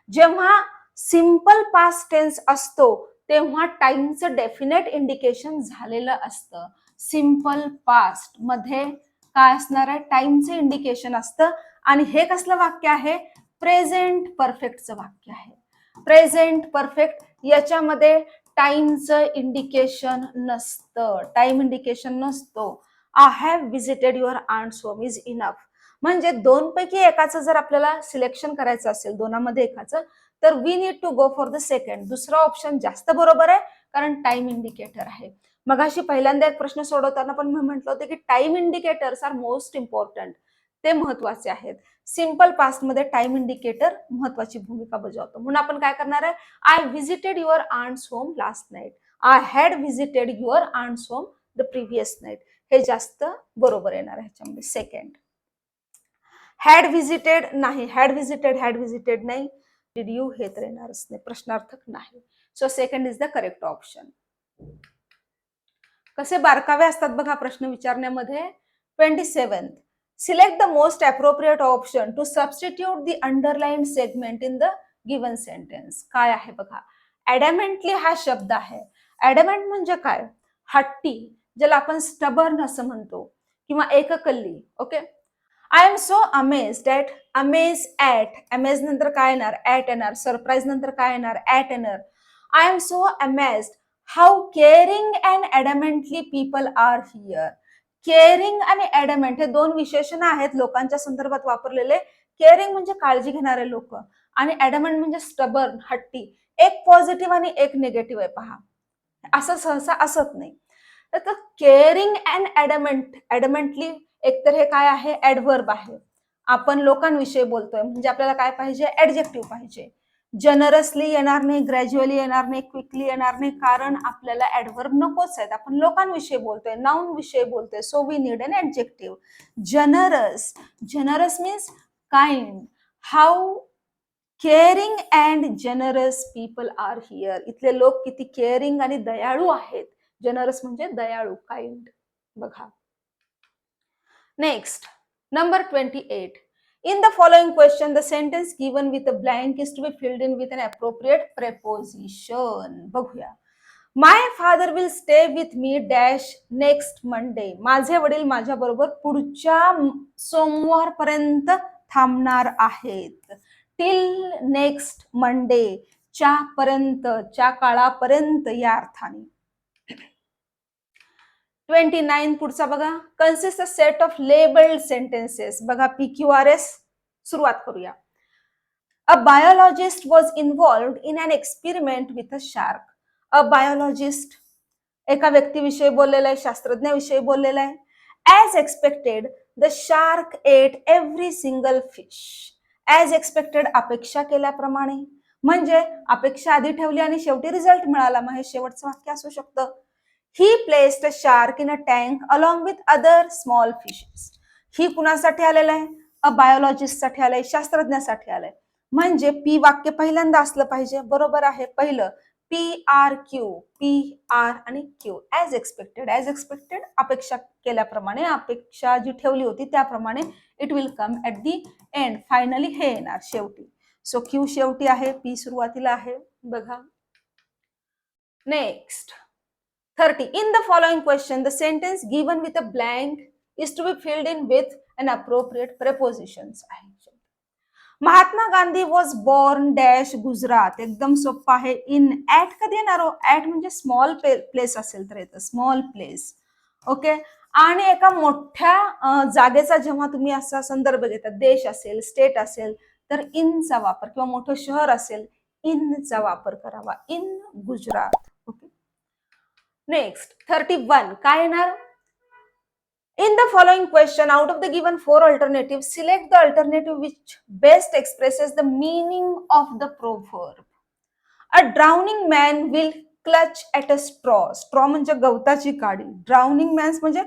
जेव्हा सिंपल पास्ट टेन्स असतो तेव्हा टाइमचं डेफिनेट इंडिकेशन झालेलं असतं. सिंपल पास्ट मध्ये काय असणार आहे, टाइमचं इंडिकेशन असतं. आणि हे कसलं वाक्य आहे, प्रेझेंट परफेक्टचं वाक्य आहे. प्रेझेंट परफेक्ट याच्यामध्ये टाइमचं इंडिकेशन नसतं, टाइम इंडिकेशन नसतो. I have visited your aunt's home is enough. म्हणजे दोन पैकी एकाचं जर आपल्याला सिलेक्शन करायचं असेल, दोनामध्ये एकाचं, तर we need to go for the second. दुसरा ऑप्शन जास्त बरोबर आहे कारण टाइम इंडिकेटर आहे. मगाशी पहिल्यांदा एक प्रश्न सोडवताना पण मी म्हटलं होतं की time indicators are most important, ते महत्वाचे आहेत. सिंपल पास्ट मध्ये टाइम इंडिकेटर महत्वाची भूमिका बजावतो. म्हणून आपण काय करणार आहे, I visited your aunt's home last night, I had visited your aunt's home the previous night, हे जास्त बरोबर येणार आहे ह्याच्यामध्ये. सेकंड हॅड व्हिजिटेड नाही, हॅड व्हिजिटेड नाही, डिड यू हे तर येणारच नाही, प्रश्नार्थक नाही. So second is the correct option. कसे बारकावे असतात बघा प्रश्न विचारण्यामध्ये. 27th select the most appropriate option to substitute the underline segment in the given sentence. काय आहे बघा, ऍडॅमेंटली हा शब्द आहे. ऍडॅमेंट म्हणजे काय, हट्टी, ज्याला आपण स्टबर्न असं म्हणतो, किंवा एककल्ली. Okay, I am so amazed at, amaze at, amaze नंतर काय येणार, ॲट येणार. सरप्राईज नंतर काय येणार, ॲट येणार. I am so amazed how caring and adamantly people are here. Caring आणि ॲडॅमेंट हे दोन विशेषण आहेत लोकांच्या संदर्भात वापरलेले. केअरिंग म्हणजे काळजी घेणारे लोक, आणि ॲडॅमेंट म्हणजे स्टबर्न, हट्टी. एक पॉझिटिव्ह आणि एक निगेटिव्ह आहे पहा, असं सहसा असत नाही. तर केअरिंग अँड ॲडॅमेंट, ॲडॅमेंटली एकतर हे काय आहे, ऍडव्हर्ब आहे. आपण लोकांविषयी बोलतोय म्हणजे आपल्याला काय पाहिजे, ऍडजेक्टिव्ह पाहिजे. जनरसली येणार नाही, ग्रॅज्युअली येणार नाही, क्विकली येणार नाही, कारण आपल्याला ऍडव्हर्ब नकोच आहेत. आपण लोकांविषयी बोलतोय, नाउन विषयी बोलतोय. So we need an adjective. Generous, generous means kind. How caring and generous people are here. इथले लोक किती केअरिंग आणि दयाळू आहेत. जनरस म्हणजे दयाळू, काइंड. बघा next, number 28. In the following question, the sentence given with a blank is to be filled in with an appropriate preposition. बघूया. My father will stay with me dash next Monday. माझे वडील माझ्या बरोबर पुढच्या सोमवारपर्यंत थांबणार आहेत. टिल नेक्स्ट मंडे, च्या पर्यंत, च्या काळापर्यंत या अर्थाने. 29 पुढचा बघा, consist a set of labelled sentences. बघा PQRS सुरुवात करूया. A biologist was involved in an experiment with a shark. A biologist एका व्यक्तीविषयी बोललेला आहे, शास्त्रज्ञाविषयी बोललेला आहे. As expected the shark ate every single fish. As expected अपेक्षा केल्याप्रमाणे, म्हणजे अपेक्षा आधी ठेवली आणि शेवटी रिझल्ट मिळाला. मग हे शेवटचं वाक्य असू शकतं. He placed a shark in a tank along with other small fishes. ही कुणासाठी आलेलं आहे, अ बायोलॉजिस्ट साठी आलंय, शास्त्रज्ञासाठी आलंय. म्हणजे पी वाक्य पहिल्यांदा असलं पाहिजे. बरोबर आहे, पहिलं PRQ, PR आणि Q. As expected, as expected अपेक्षा केल्याप्रमाणे, अपेक्षा जी ठेवली होती त्याप्रमाणे. It will come at the end, finally हे येणार शेवटी. सो Q शेवटी आहे, P सुरुवातीला आहे. बघा next 30. In the following question, the sentence given with a blank is to be filled in with an appropriate prepositions. Mahatma Gandhi was born dash Gujarat. एकदम सोपं आहे. इन ॲट कधी येणार हो, ॲट म्हणजे स्मॉल प्लेस असेल तर येतं, स्मॉल प्लेस. ओके, आणि एका मोठ्या जागेचा जेव्हा तुम्ही असा संदर्भ घेता, देश असेल, स्टेट असेल, तर इनचा वापर, किंवा मोठं शहर असेल, इनचा वापर करावा. इन गुजरात. ओके, नेक्स्ट 31 काय येणार, In the following question, out of the given 4 alternatives, select the alternative which best expresses the meaning of the proverb. A drowning man will clutch at a straw. Straw म्हणजे गवताची काडी. ड्राउनिंग मॅन्स म्हणजे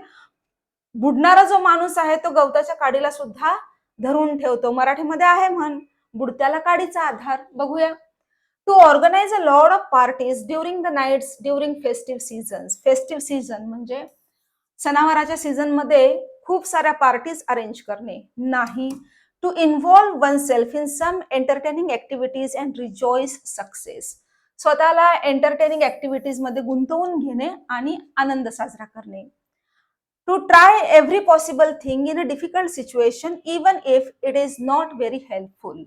बुडणारा जो माणूस आहे तो गवताच्या काडीला सुद्धा धरून ठेवतो. मराठीमध्ये आहे म्हण, बुडत्याला काडीचा आधार. बघूया. To organise a lot of parties during the nights during festive seasons. Festive season म्हणजे सणावाराच्या सीझन मध्ये खूप साऱ्या पार्टीज अरेंज करणे. नाही. To involve oneself in some entertaining activities and rejoice success. स्वतःला एंटरटेनिंग ऍक्टिव्हिटीज मध्ये गुंतवून घेणे आणि आनंद साजरा करणे. To try every possible thing in a difficult situation even if it is not very helpful.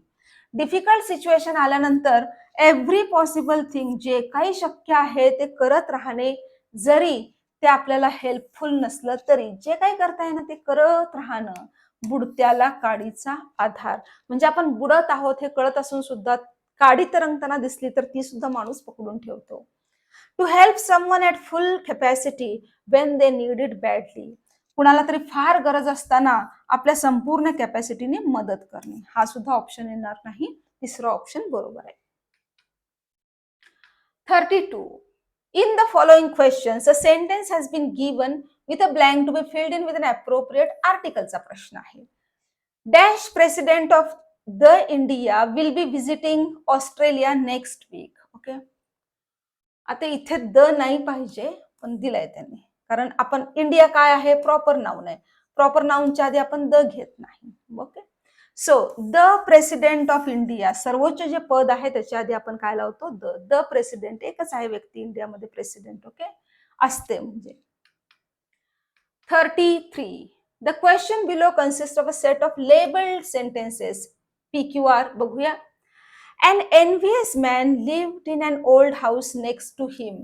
Difficult situation आल्यानंतर एव्हरी पॉसिबल थिंग, जे काही शक्य आहे ते करत राहणे, जरी ते आपल्याला हेल्पफुल नसलं तरी जे काही करता येणं ते करत राहणं. बुडत्याला काडीचा आधार म्हणजे आपण बुडत आहोत हे कळत असून सुद्धा काडी तरंगताना दिसली तर ती सुद्धा माणूस पकडून ठेवतो. To help someone at full capacity when they need it badly. कुणाला तरी फार गरज असताना आपल्या संपूर्ण कॅपॅसिटीने मदत करणे. हा सुद्धा ऑप्शन येणार नाही. तिसरा ऑप्शन बरोबर आहे. 32. In the following questions, a sentence has been given with a blank to be filled in with an appropriate article चा प्रश्न आहे. Dash president of the India will be visiting Australia next week. Okay. आता इथे द नाही पाहिजे पण दिलाय त्यांनी, कारण आपण इंडिया काय आहे प्रॉपर नाउन आहे. प्रॉपर नाउनच्या आधी आपण द घेत नाही. Okay. So the president of India, सर्वोच्च जे पद आहे त्याच्या आधी आपण काय लावतो द. द प्रेसिडेंट एकच आहे व्यक्ती इंडियामध्ये प्रेसिडेंट. ओके. असते म्हणजे. 33. The question below consist of a set of labelled sentences. PQR बघूया. An envious man lived in an old house next to him.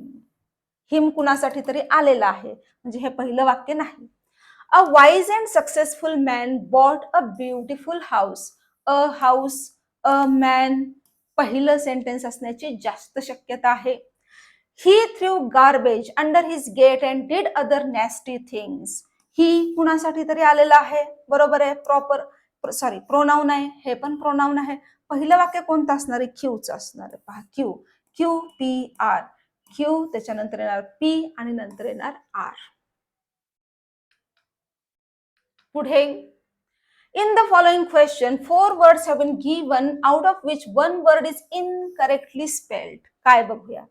हिम कुणासाठी तरी आलेला आहे म्हणजे हे पहिलं वाक्य नाही. A wise and successful man bought a beautiful house. A house, a man, पहिलं सेंटेन्स असण्याची जास्त शक्यता आहे. He threw garbage under his gate and did other nasty things. ही कुणासाठी तरी आलेला आहे. बरोबर आहे. प्रॉपर प्रोनाउन आहे. हे पण प्रोनाउन आहे. पहिलं वाक्य कोणतं असणार आहे क्यूचं असणार आहे. पहा क्यू. QPR. क्यू त्याच्यानंतर येणार पी आणि नंतर येणार आर. पुढे. In the following question, 4 words have been given out of which one word is incorrectly spelled. काय बघूया.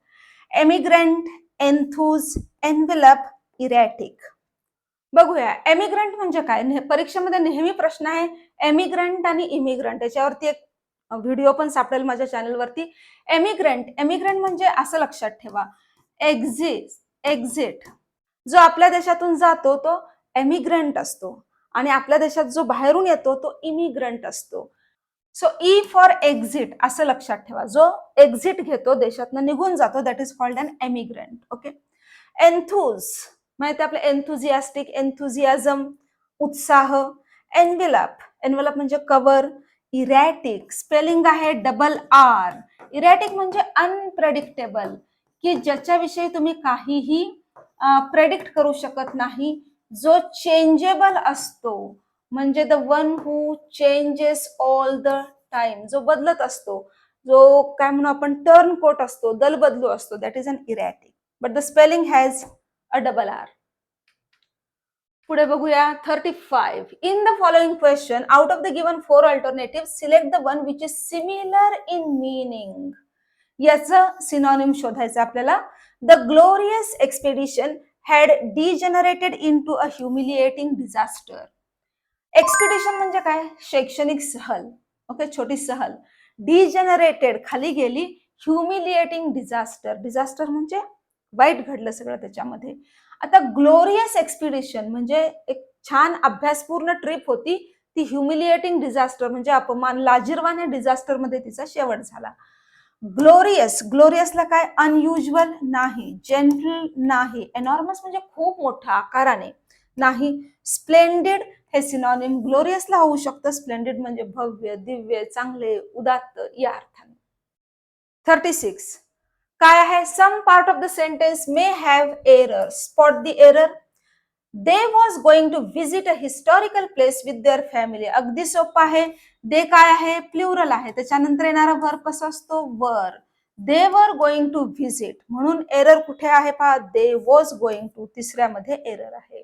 एमिग्रंट, एन्थूज, एन्व्हलप, इरॅटिक. बघूया. एमिग्रंट म्हणजे काय. परीक्षेमध्ये नेहमी प्रश्न आहे एमिग्रंट आणि इमिग्रंट. याच्यावरती एक व्हिडिओ पण सापडेल माझ्या चॅनलवरती. एमिग्रंट म्हणजे असं लक्षात ठेवा, एक्झिट जो आपल्या देशातून जातो तो एमिग्रंट असतो आणि आपल्या देशात जो बाहेरून येतो तो इमिग्रंट असतो. सो ई फॉर एक्झिट असं लक्षात ठेवा. जो एक्झिट घेतो, देशातनं निघून जातो, that is called an emigrant. Okay. Enthuse माहिती आपलं एन्थुझियास्टिक, एन्थुझियाझम, उत्साह. एन्व्हलप म्हणजे कवर. इरॅटिक स्पेलिंग आहे RR. इरॅटिक म्हणजे अनप्रेडिक्टेबल, की ज्याच्याविषयी तुम्ही काहीही प्रेडिक्ट करू शकत नाही, जो चेंजेबल असतो. म्हणजे the one who changes all the time, जो बदलत असतो, जो काय म्हणू आपण टर्न कोट असतो, दल बदलू असतो, that is an erratic. But the spelling has a RR. पुढे बघूया. 35. In the following question, out of the given 4 alternatives, select the one which is similar in meaning. याचं सिनॉनिम शोधायचं आपल्याला. The glorious expedition had degenerated into a humiliating disaster. Expedition म्हणजे काय. शैक्षणिक सहल. ओके. छोटी सहल. डिजेनरेटेड खाली गेली. ह्युमिलिएटिंग डिझास्टर. डिझास्टर म्हणजे वाईट घडलं सगळं त्याच्यामध्ये. आता ग्लोरियस एक्सपिडिशन म्हणजे एक छान अभ्यासपूर्ण ट्रिप होती, ती ह्युमिलिएटिंग डिझास्टर म्हणजे अपमान, लाजिरवान या डिझास्टर मध्ये तिचा शेवट झाला. ग्लोरियसला काय. अनयुज्युअल नाही, जेंटल नाही, एनॉर्मस म्हणजे खूप मोठा आकाराने नाही. स्प्लेंडेड हे सिनॉनिम ग्लोरियसला होऊ शकतं. स्प्लेंडेड म्हणजे भव्य, दिव्य, चांगले, उदात्त या अर्थाने. 36. काय आहे. Some part of the sentence may have error. Spot the error. They was going to visit a historical place with their family. अगदी सोपं आहे. दे काय आहे? प्लुरल आहे. त्याच्यानंतर येणारा वर्ब कसा असतो? Were. They were going to visit. म्हणून एरर कुठे आहे पहा? They was going to. तिसऱ्यामध्ये एरर आहे.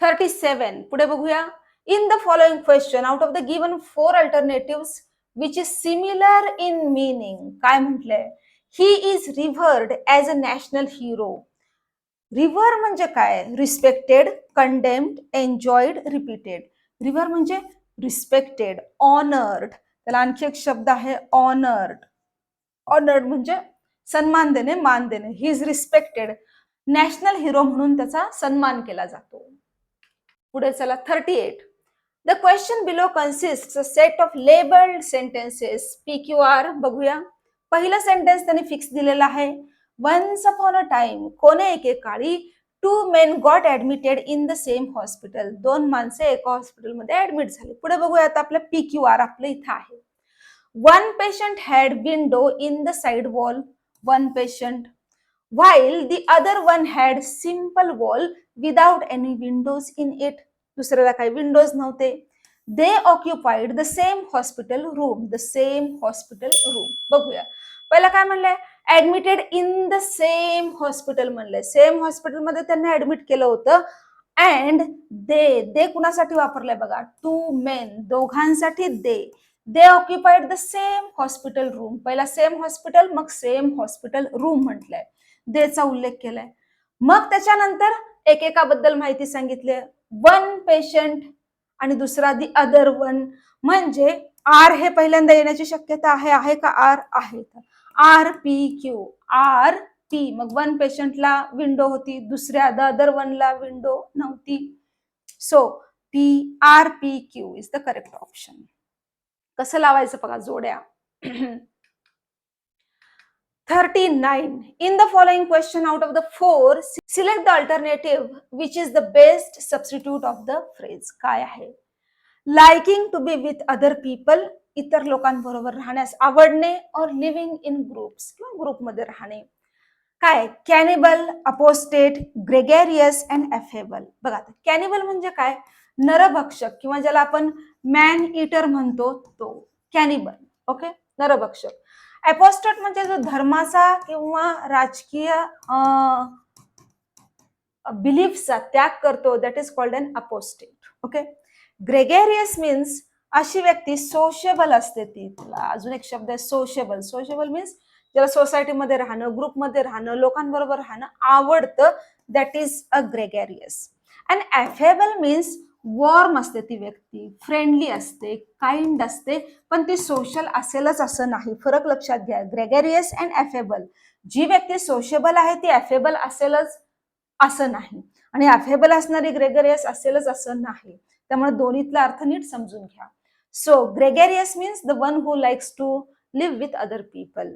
37 पुढे बघूया. In the following question out of the given 4 alternative which is similar in meaning. काय म्हटलंय? He is revered as a national hero. Revere म्हणजे काय? Respected, condemned, enjoyed, repeated. Revere म्हणजे रिस्पेक्टेड, ऑनर्ड. त्याला आणखी एक शब्द आहे ऑनर्ड. ऑनर्ड म्हणजे सन्मान देणे, मान देणे. He is respected. National hero म्हणून त्याचा सन्मान केला जातो. पुढे चला 38. The question below consist a set of labelled sentences. PQR बघूया. पहिलं सेंटेन्स त्यांनी फिक्स दिलेलं आहे. वन्स अपॉन अ टाइम, कोणे एकेकाळी, 2 men got admitted in the same hospital. 2 माणसे एका हॉस्पिटलमध्ये ऍडमिट झाली. पुढे बघूया आता आपलं PQR आपलं इथं आहे. 1 patient had window in the side wall. 1 patient. While the other one had simple wall without any windows in it. दुसऱ्याला काही विंडोज नव्हते. They occupied the same hospital room. The same hospital room. बघूया. पहिला काय म्हणलंय? Admitted in the same hospital म्हणलंय. सेम हॉस्पिटलमध्ये त्यांना ऍडमिट केलं होतं. अँड दे कुणासाठी वापरलंय बघा? 2 men. दोघांसाठी they occupied the same hospital room. पहिला सेम हॉस्पिटल, मग सेम हॉस्पिटल रूम म्हटलंय. देचा उल्लेख केलाय. मग त्याच्यानंतर एकेकाबद्दल माहिती सांगितली. 1 पेशंट आणि दुसरा दी अदर वन. म्हणजे आर हे पहिल्यांदा येण्याची शक्यता आहे का? आर आहे. RPQ. RP. मग 1 पेशंटला विंडो होती, दुसऱ्या द अदर वनला विंडो नव्हती. So RPQ is the correct option. कसं लावायचं बघा जोड्या. 39. In the following question out of the 4, select the alternative which is the best substitute of the phrase. काय आहे? Liking to be with other people. इतर लोकांबरोबर राहण्यास आवडणे. और लिव्हिंग इन ग्रुप्स किंवा ग्रुपमध्ये राहणे. काय? कॅनिबल, अपोस्टेट, ग्रेगेरियस अँड अफेबल. बघा कॅनिबल म्हणजे काय? नरभक्षक किंवा ज्याला आपण मॅन इटर म्हणतो तो कॅनिबल. ओके, नरभक्षक. अपोस्टेट म्हणजे जो धर्माचा किंवा राजकीय बिलीफचा त्याग करतो, that is called an apostate. Okay. Gregarious means अशी व्यक्ती सोशेबल असते. ती अजून एक शब्द आहे सोशेबल. सोशेबल मीन्स ज्याला सोसायटीमध्ये राहणं, ग्रुपमध्ये राहणं, लोकांबरोबर राहणं आवडतं, that is a gregarious. And affable means warm असते ती व्यक्ती, फ्रेंडली असते, काइंड असते, पण ती सोशल असेलच असं नाही. फरक लक्षात घ्या. Gregarious and affable. जी व्यक्ती सोशेबल आहे ती अफेबल असेलच असं नाही, आणि अफेबल असणारी ग्रेगेरियस असेलच असं नाही. त्यामुळे दोन्हीतला अर्थ नीट समजून घ्या. So gregarious means the one who likes to live with other people.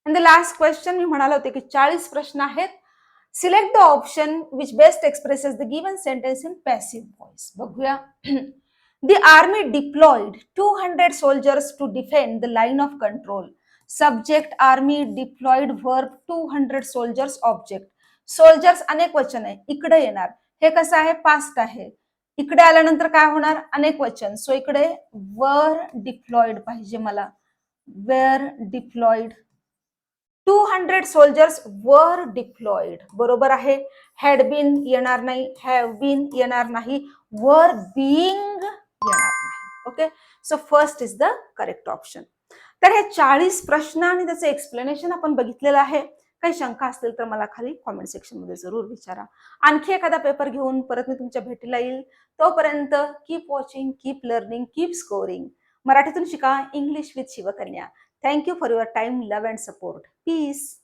And the last question मी म्हणाले होते की 40 प्रश्न आहेत. Select the option which best expresses the given sentence in passive voice. बघूया. The army deployed 200 soldiers to defend the line of control. Subject army, deployed verb 200 soldiers, object. Soldiers अनेक वचन आहे, इकडे येणार. हे कसं आहे? पास्ट आहे. इकडे आल्यानंतर काय होणार? अनेक वचन. सो इकडे वर डिप्लॉइड पाहिजे मला. Where deployed. 200 soldiers were deployed. बरोबर आहे. हॅड बीन येणार नाही, हॅव बीन येणार नाही, वर बीइंग येणार नाही. Okay. So first is the correct option. तर हे 40 प्रश्न आणि त्याचं एक्सप्लेनेशन आपण बघितलेलं आहे. काही शंका असतील तर मला खाली कॉमेंट सेक्शन मध्ये जरूर विचारा. आणखी एखादा पेपर घेऊन परत मी तुमच्या भेटीला येईल. तोपर्यंत keep watching, keep learning, keep scoring. मराठीतून शिका English with Shivkanya. Thank you for your time, love and support. Piece.